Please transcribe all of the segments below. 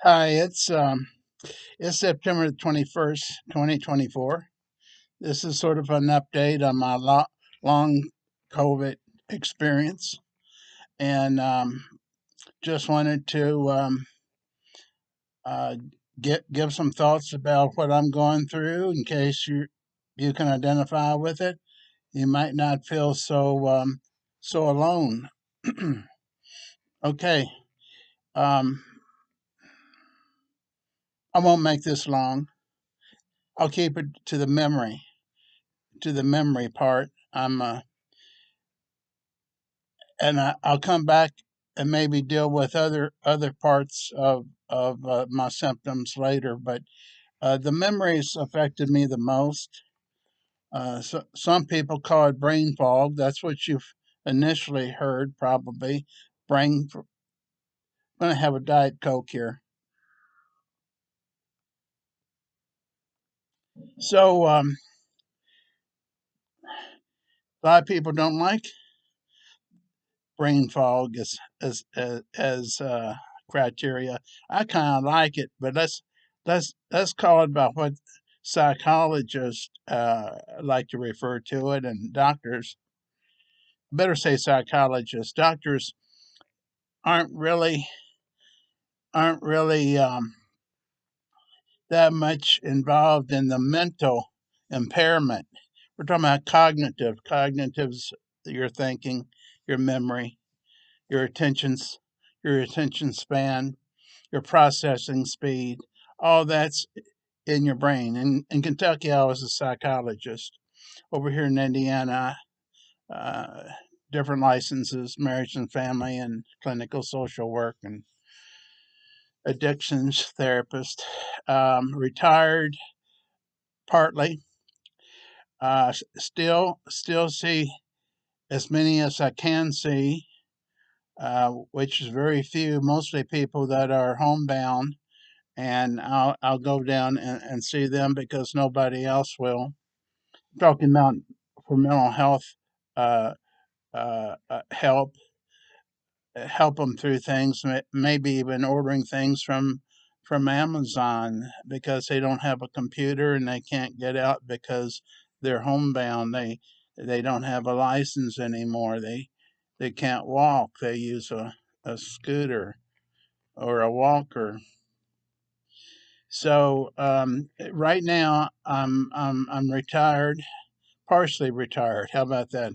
Hi, it's September 21st, 2024. This is sort of an update on my long COVID experience, and just wanted to uh, give some thoughts about what I'm going through in case you can identify with it. You might not feel so alone. Okay, um, I won't make this long. I'll keep it to the memory part. I'll come back and maybe deal with other parts of my symptoms later. But the memories affected me the most. Some people call it brain fog. That's what you've initially heard, probably. Brain. I'm gonna have a diet coke here. So a lot of people don't like brain fog as criteria. I kind of like it, but let's call it about what psychologists like to refer to it, and doctors better say psychologists. Doctors aren't really aren't really that much involved in the mental impairment. We're talking about cognitive. Cognitives, your thinking, your memory, your your attention span, your processing speed, all that's in your brain. In Kentucky, I was a psychologist. Over here in Indiana, uh, different licenses, marriage and family, and clinical social work and addictions therapist. Retired partly. Still see as many as I can see, which is very few. Mostly people that are homebound, and I'll go down and see them because nobody else will. I'm talking about for mental health uh, help, help them through things. Maybe even ordering things from Amazon because they don't have a computer and they can't get out because they're homebound. They don't have a license anymore. They can't walk. They use a scooter or a walker. So right now I'm retired, partially retired. How about that?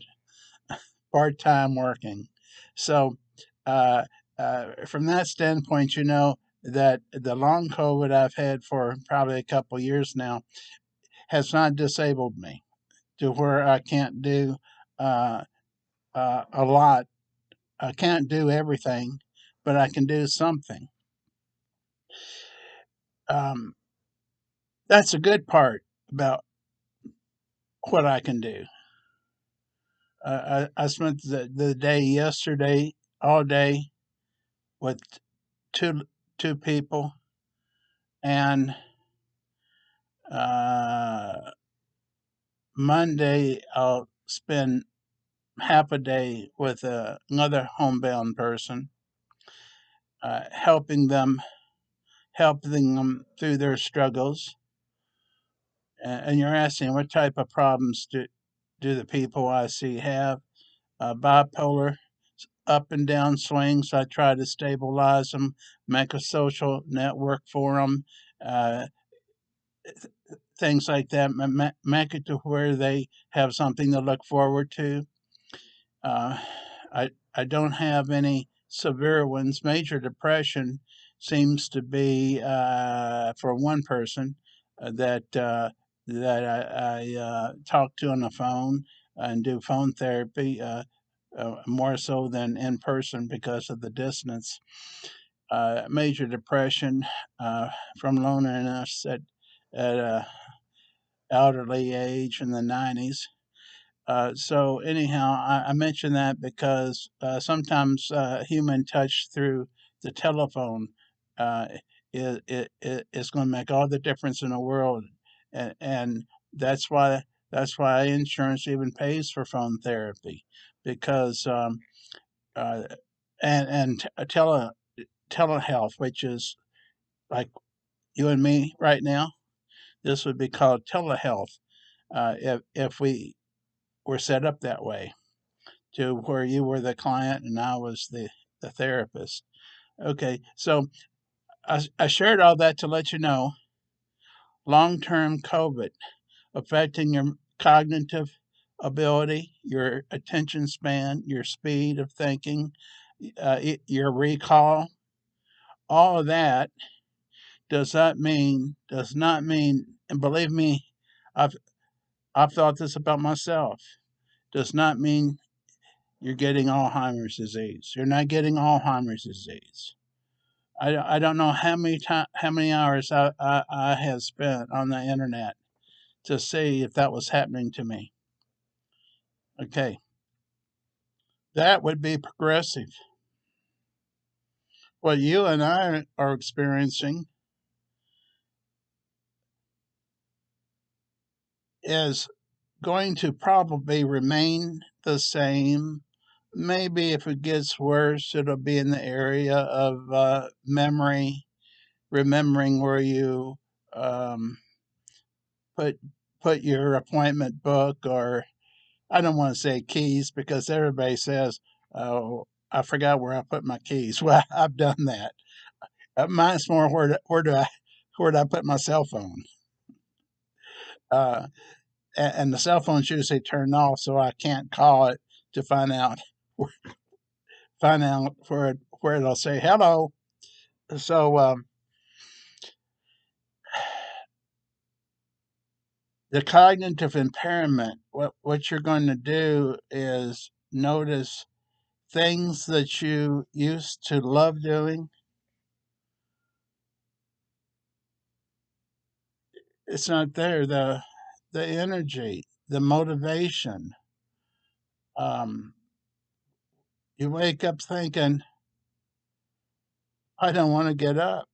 Part time working. So uh, from that standpoint, you know that the long COVID I've had for probably a couple years now has not disabled me to where I can't do uh, a lot. I can't do everything, but I can do something. Um, that's a good part about what I can do. I spent the day yesterday all day with two two people, and uh, Monday I'll spend half a day with another homebound person, helping them through their struggles. And you're asking what type of problems do the people I see have? Bipolar, up and down swings. I try to stabilize them, make a social network for them, uh, things like that. Make it to where they have something to look forward to. Uh, I don't have any severe ones. Major depression seems to be for one person that I talk to on the phone and do phone therapy. More so than in person because of the distance. Major depression from loneliness at a elderly age in the 90s. So anyhow, I mention that because sometimes human touch through the telephone uh, is going to make all the difference in the world, and that's why insurance even pays for phone therapy because uh, and telehealth, which is like you and me right now. This would be called telehealth if we were set up that way, to where you were the client and I was the therapist. Okay, so I shared all that to let you know long term COVID affecting your cognitive ability, your attention span, your speed of thinking, your recall, all of that does not mean, and believe me, I've I've thought this about myself, does not mean you're getting Alzheimer's disease. You're not getting Alzheimer's disease. I don't know how many hours I have spent on the internet to see if that was happening to me. Okay, that would be progressive. What you and I are experiencing is going to probably remain the same. Maybe if it gets worse, it'll be in the area of memory, remembering where you um, put put your appointment book, or I don't want to say keys because everybody says, "Oh, I forgot where I put my keys." Well, I've done that. Mine's more where do I put my cell phone? Uh, and the cell phone's usually turned off, so I can't call it to find out where it'll say hello. So the cognitive impairment, what you're going to do is notice things that you used to love doing. It's not there. The energy, the motivation. Um, you wake up thinking, I don't want to get up.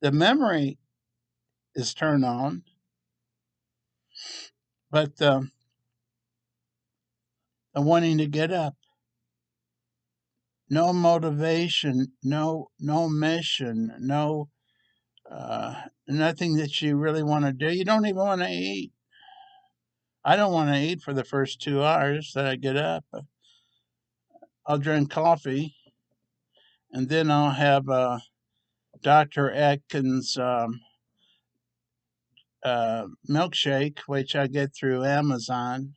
The memory is turned on, but the wanting to get up, no motivation, no mission, no nothing that you really want to do. You don't even want to eat. I don't want to eat for the first 2 hours that I get up. I'll drink coffee, and then I'll have Dr. Atkins milkshake, which I get through Amazon.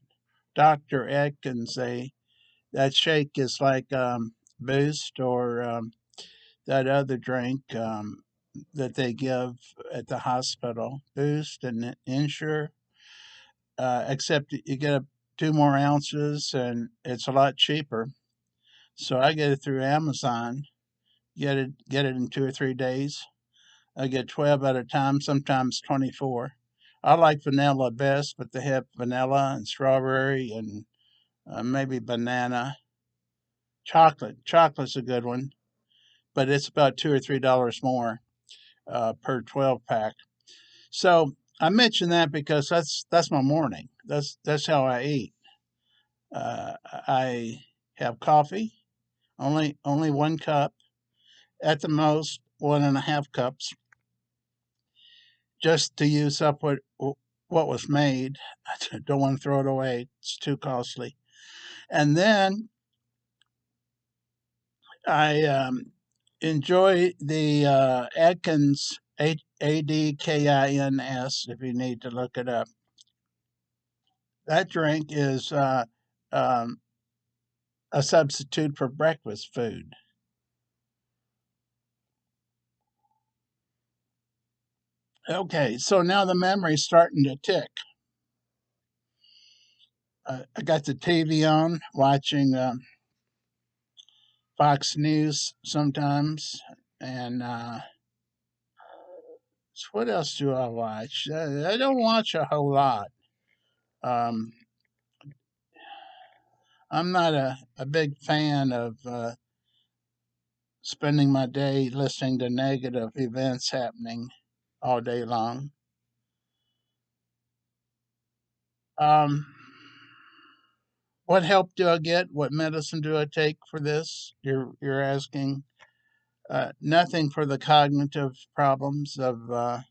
Dr. Atkins, that shake is like Boost or that other drink that they give at the hospital, Boost and Ensure, except you get 2 more ounces and it's a lot cheaper. So I get it through Amazon. Get it in 2 or 3 days. I get 12 at a time, sometimes 24. I like vanilla best, but they have vanilla and strawberry and maybe banana. Chocolate's a good one, but it's about $2 or $3 more per 12 pack. So I mention that because that's my morning. That's how I eat. I have coffee, only 1 cup, at the most 1.5 cups, just to use up what was made. I don't want to throw it away; it's too costly. And then I enjoy the Adkins Adkins. If you need to look it up, that drink is um, a substitute for breakfast food. Okay, so now the memory's starting to tick. I got the TV on, watching Fox News sometimes, and so what else do I watch? I don't watch a whole lot. Um, I'm not a big fan of spending my day listening to negative events happening all day long. Um, what help do I get? What medicine do I take for this? You're asking. nothing for the cognitive problems of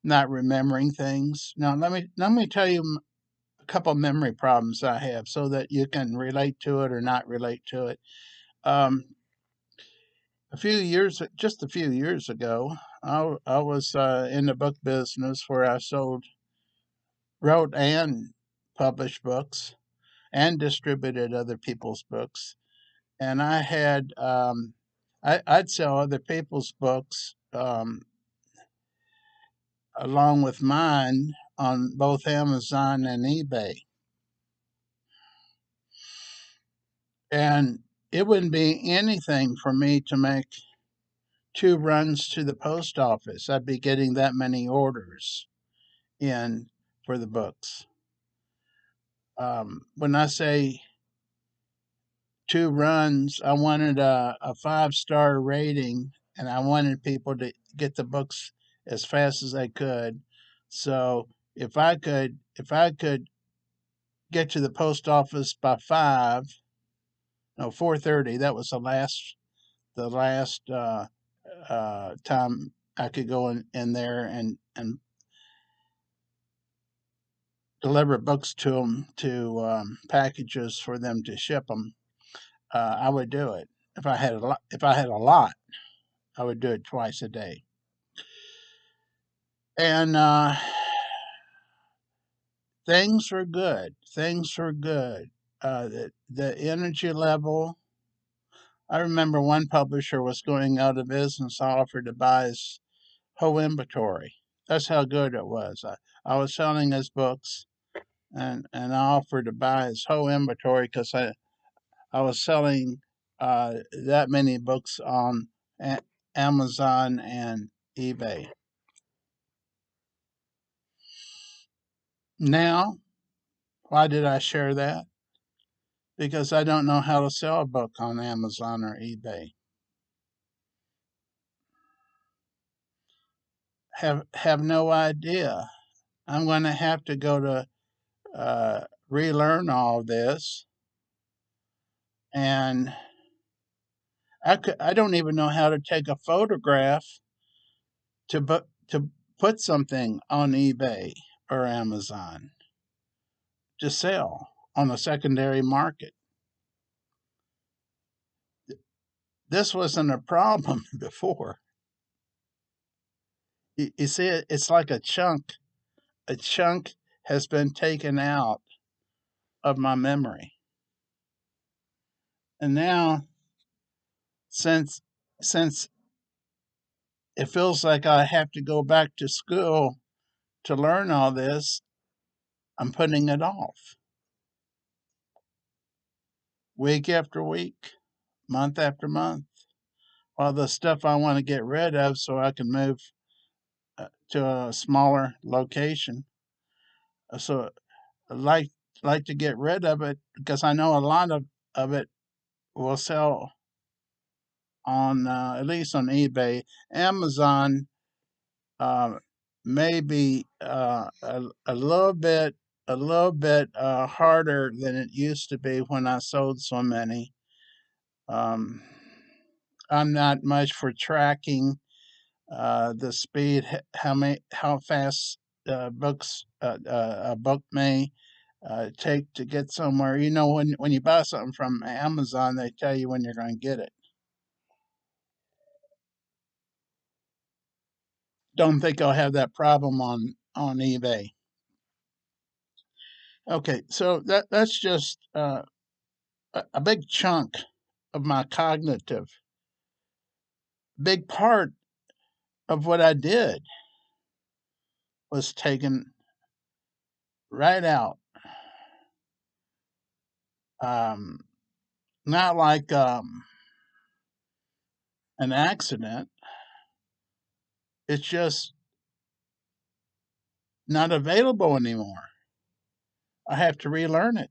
not remembering things. Now, let me tell you a couple memory problems I have, so that you can relate to it or not relate to it. Um, just a few years ago, I was in the book business where I wrote and published books and distributed other people's books. And I'd sell other people's books along with mine on both Amazon and eBay. And it wouldn't be anything for me to make two runs to the post office. I'd be getting that many orders in for the books. When I say two runs, I wanted a 5-star rating, and I wanted people to get the books as fast as they could. So if I could get to the post office by 5, no, 4:30. That was the last time I could go in there and deliver books to them, to packages for them to ship them. I would do it if I had a lot. I would do it twice a day, and things were good. Things were good. The energy level. I remember one publisher was going out of business. I offered to buy his whole inventory. That's how good it was. I was selling his books, and I offered to buy his whole inventory because I was selling that many books on Amazon and eBay. Now, why did I share that? Because I don't know how to sell a book on Amazon or eBay. Have no idea. I'm going to have to go to relearn all this, and I don't even know how to take a photograph to put something on eBay or Amazon to sell on the secondary market. This wasn't a problem before. You see, it's like a chunk. A chunk has been taken out of my memory, and now since since it feels like I have to go back to school to learn all this, I'm putting it off week after week, month after month. While the stuff I want to get rid of so I can move to a smaller location. So I like to get rid of it because I know a lot of it will sell on at least on eBay. Amazon uh, maybe a little bit harder than it used to be when I sold so many. Um, I'm not much for tracking the speed, how fast a book may take to get somewhere. You know, when you buy something from Amazon, they tell you when you're going to get it. Don't think I'll have that problem on eBay. Okay, so that's just a big chunk of my cognitive, big part of what I did was taken right out. Um, Not like an accident. It's just not available anymore. I have to relearn it,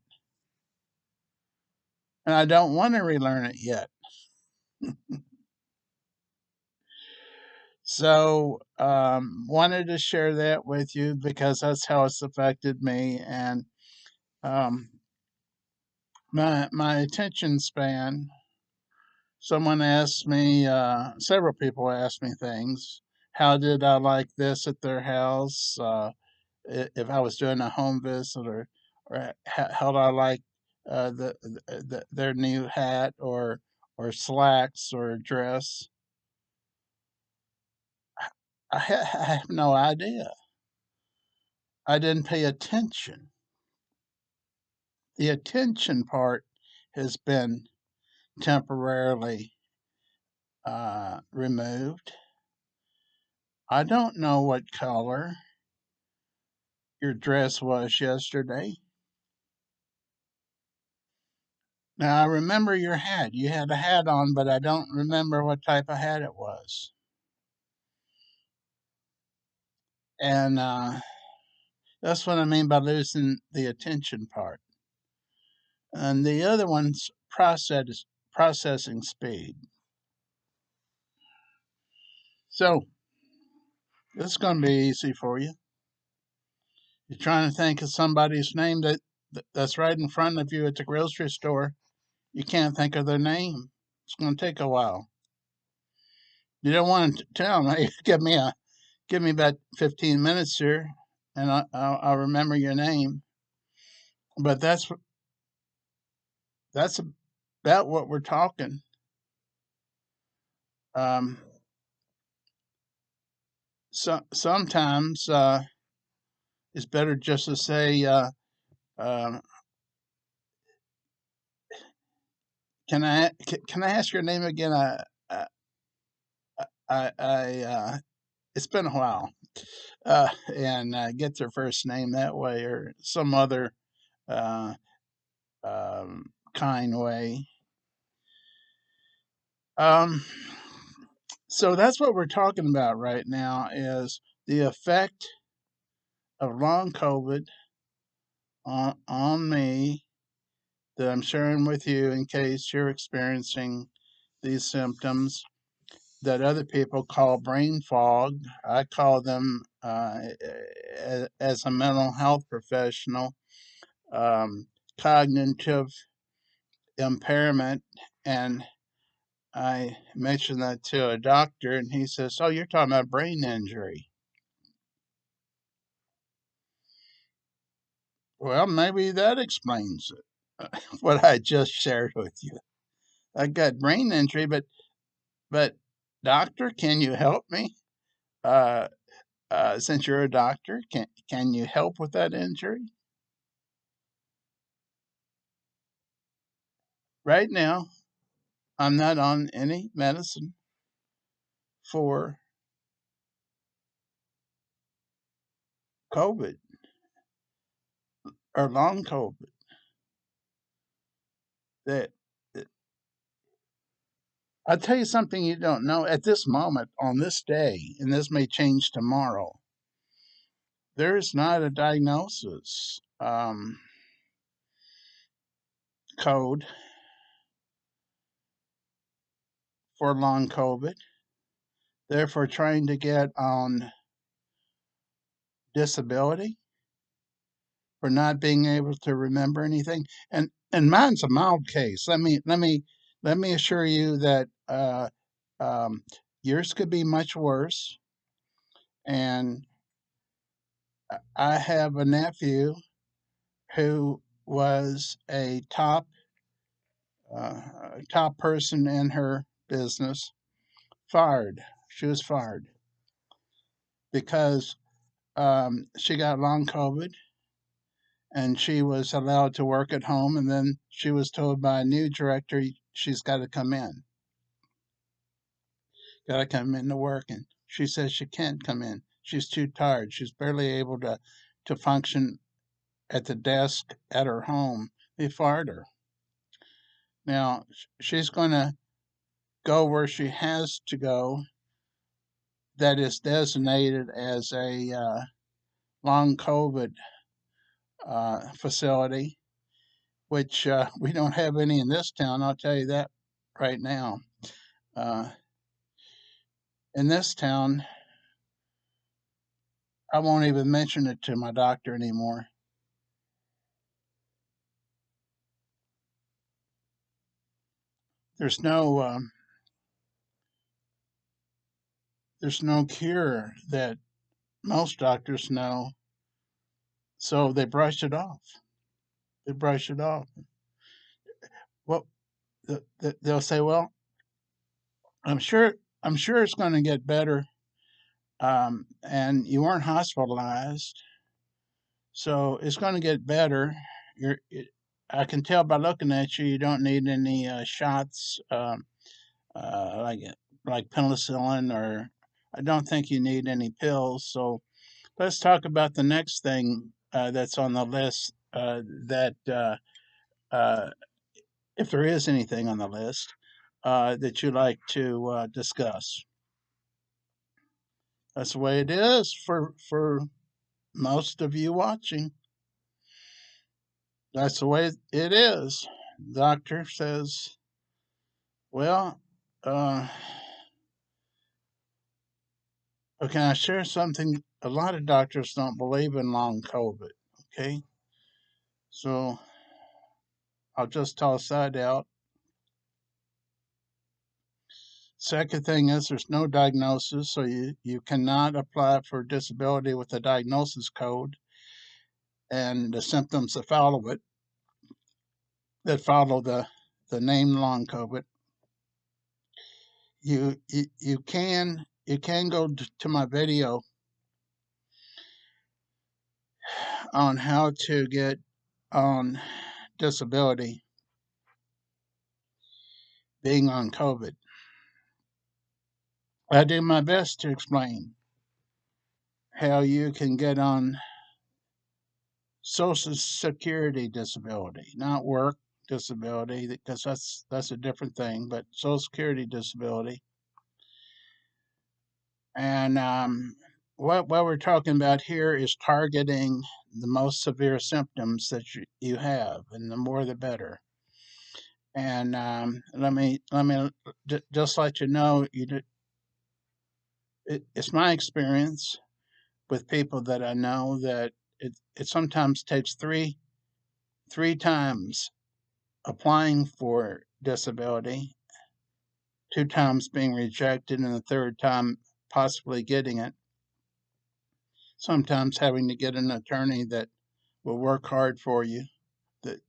and I don't want to relearn it yet. So, wanted to share that with you because that's how it's affected me, and um, my attention span someone asked me, several people asked me things. How did I like this at their house? If I was doing a home visit, or how do I like their new hat or slacks or dress? I have no idea. I didn't pay attention. The attention part has been temporarily removed. I don't know what color your dress was yesterday. Now, I remember your hat. You had a hat on, but I don't remember what type of hat it was. And that's what I mean by losing the attention part. And the other one's processing speed. So this is going to be easy for you. You're trying to think of somebody's name that's right in front of you at the grocery store. You can't think of their name. It's going to take a while. You don't want to tell them, hey, give me about 15 minutes here, and I'll remember your name. But that's about what we're talking. Um, sometimes it's better just to say, uh, can I ask your name again? I it's been a while, and get their first name that way or some other uh, kind way. Um, so that's what we're talking about right now is the effect of long COVID on me that I'm sharing with you in case you're experiencing these symptoms that other people call brain fog. I call them, as a mental health professional, um, cognitive impairment. And I mentioned that to a doctor, and he says, "Oh, you're talking about brain injury." Well, maybe that explains it, what I just shared with you. I got brain injury, but doctor, can you help me? Uh, since you're a doctor, can you help with that injury? Right now, I'm not on any medicine for COVID or long COVID. That I'll tell you something you don't know at this moment, on this day, and this may change tomorrow. There's not a diagnosis code for long COVID. Therefore, trying to get on disability for not being able to remember anything. And mine's a mild case. Let me assure you that um, yours could be much worse. And I have a nephew who was a top person in her business fired. She was fired because she got long COVID and she was allowed to work at home. And then she was told by a new director, she's got to come into work. And she says she can't come in. She's too tired. She's barely able to function at the desk at her home. They fired her. Now she's going to go where she has to go that is designated as a long COVID facility, which we don't have any in this town. I'll tell you that right now. Uh, in this town, I won't even mention it to my doctor anymore. There's no there's no cure that most doctors know, so they brush it off. They brush it off. Well, they'll say, "Well, I'm sure, I'm sure it's going to get better, and you weren't hospitalized, so it's going to get better. I can tell by looking at you, you don't need any shots, uh, like like penicillin, or I don't think you need any pills. So let's talk about the next thing that's on the list. That if there is anything on the list that you like to discuss, that's the way it is for most of you watching. That's the way it is. Doctor says, "Well, uh, can I share something? A lot of doctors don't believe in long COVID. Okay, so I'll just toss that out. Second thing is there's no diagnosis, so you cannot apply for disability with a diagnosis code and the symptoms that follow the name long COVID. You can go to my video on how to get on disability being on COVID. I do my best to explain how you can get on Social Security disability, not work disability, because that's a different thing, but Social Security disability. And what we're talking about here is targeting the most severe symptoms that you have, and the more the better. And let me just let you know, it's my experience with people that I know that it sometimes takes three times applying for disability, two times being rejected, and the third time possibly getting it. Sometimes having to get an attorney that will work hard for you. That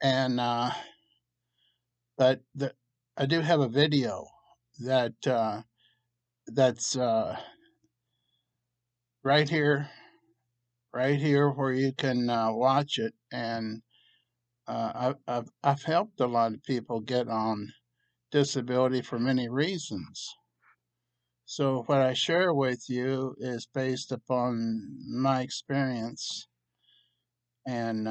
and but I do have a video that that's right here, right here, where you can watch it. And I've helped a lot of people get on disability for many reasons. So what I share with you is based upon my experience, and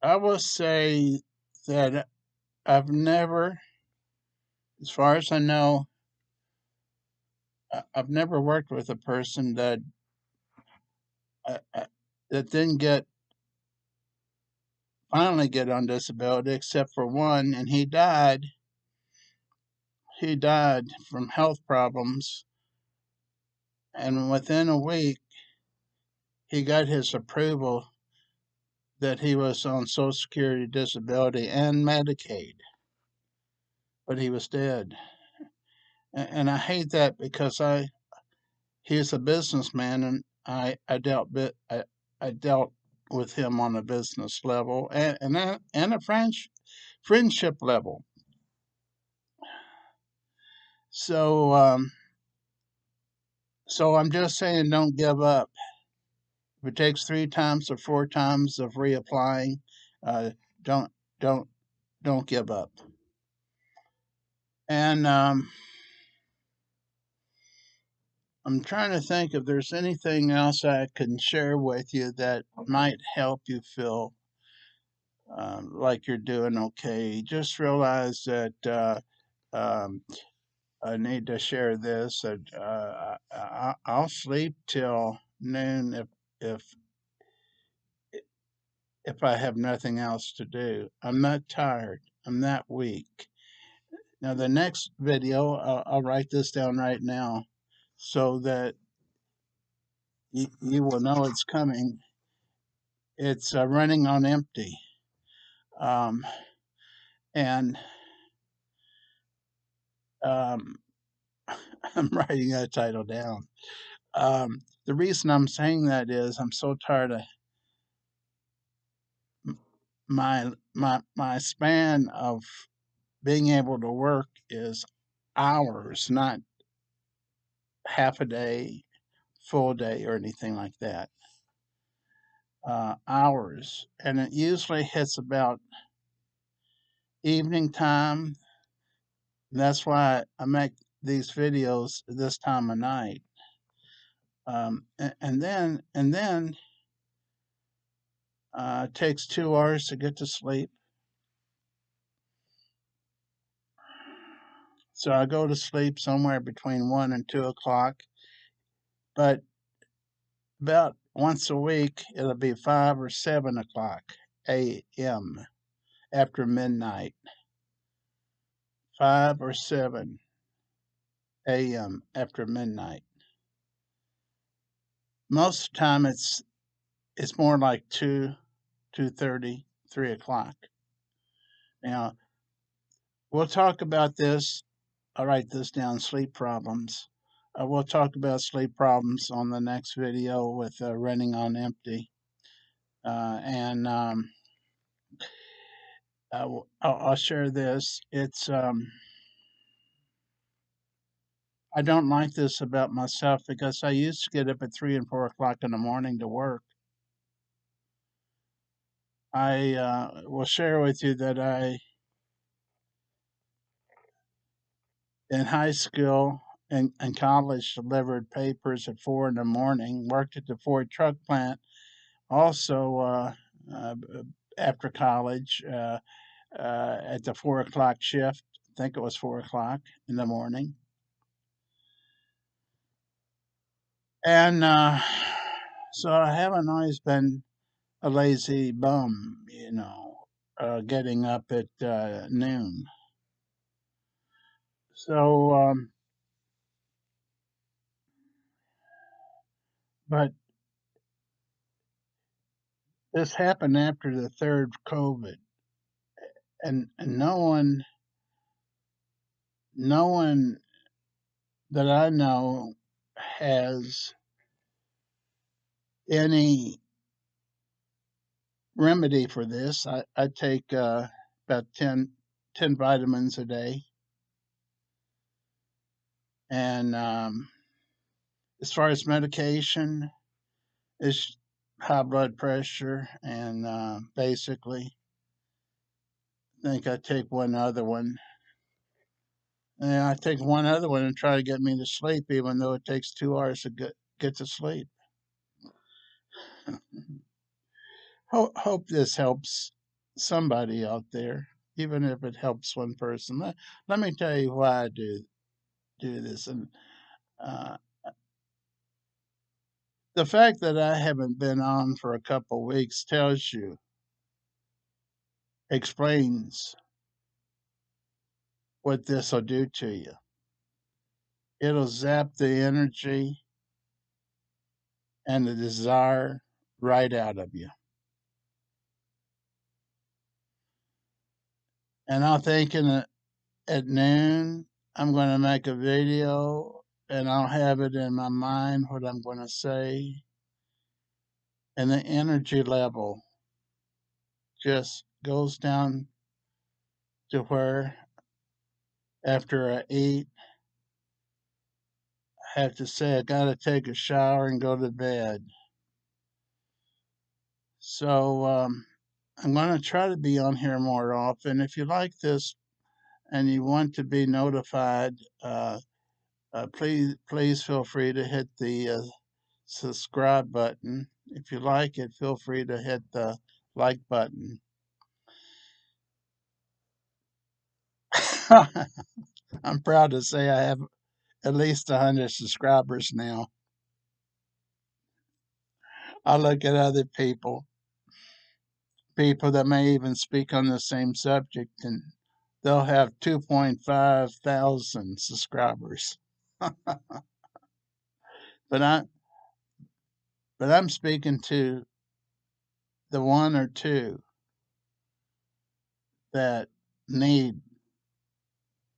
I will say that I've never, as far as I know, I've never worked with a person that didn't get finally get on disability, except for one, and he died. He died from health problems, and within a week, he got his approval that he was on Social Security disability and Medicaid, but he was dead. And I hate that because he's a businessman, and I dealt with him on a business level, and a friendship level. So so I'm just saying, don't give up. If it takes three times or four times of reapplying, uh, don't don't don't give up. And I'm trying to think if there's anything else I can share with you that might help you feel like you're doing okay. Just realize that um, I need to share this. That I'll sleep till noon if if I have nothing else to do. I'm not tired. I'm not weak. Now the next video, I'll write this down right now, so that you will know it's coming. It's running on empty. Um, And um, I'm writing that title down. The reason I'm saying that is I'm so tired of my span of being able to work is hours, not half a day, full day, or anything like that. Hours, and it usually hits about evening time. That's why I make these videos this time of night. And then it takes 2 hours to get to sleep. So I go to sleep somewhere between 1 and 2 o'clock. But about once a week, it'll be 5 or 7 o'clock a.m. after midnight. 5 or 7 a.m. after midnight. Most of the time, it's more like 2:30, 3 o'clock. Now we'll talk about this. I'll write this down. Sleep problems. We'll talk about sleep problems on the next video with running on empty. And I'll share this. I don't like this about myself because I used to get up at 3 and 4 o'clock in the morning to work. I will share with you that in high school and college, delivered papers at 4 in the morning, worked at the Ford truck plant. Also, uh, after college, at the 4 o'clock shift, I think it was 4 o'clock in the morning. And so I haven't always been a lazy bum, getting up at noon. So, but this happened after the third COVID, and no one that I know has any remedy for this. I take about 10 vitamins a day, and as far as medication, it's high blood pressure, and basically, I think I take one other one. And I take one other one and try to get me to sleep, even though it takes 2 hours to get to sleep. Hope this helps somebody out there, even if it helps one person. Let me tell you why I do this, and uh, the fact that I haven't been on for a couple weeks tells you, explains what this will do to you. It'll zap the energy and the desire right out of you. And I'm thinking at noon, I'm going to make a video and I'll have it in my mind what I'm going to say. And the energy level just goes down to where after I eat, I have to say I got to take a shower and go to bed. So I'm going to try to be on here more often. If you like this and you want to be notified, please feel free to hit the subscribe button. If you like it, feel free to hit the like button. I'm proud to say I have at least 100 subscribers now. I look at other people that may even speak on the same subject, and they'll have 2.5 thousand subscribers. but I but I'm speaking to the one or two that need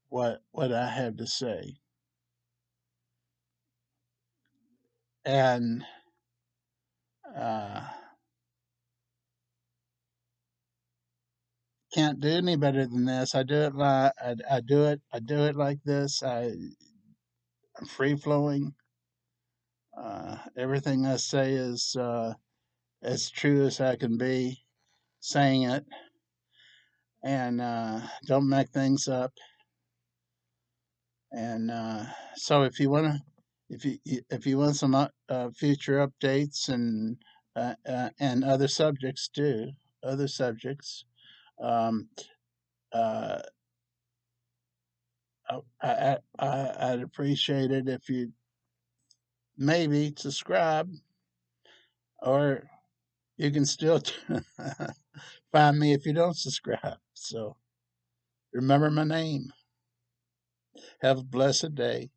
what I have to say, and uh, can't do any better than this. I do it like I do it like this. I'm free flowing. Everything I say is as true as I can be saying it, and don't make things up. And so, if you want some future updates and other subjects too, other subjects, um, uh, I'd appreciate it if you maybe subscribe, or you can still find me if you don't subscribe. So remember my name. Have a blessed day.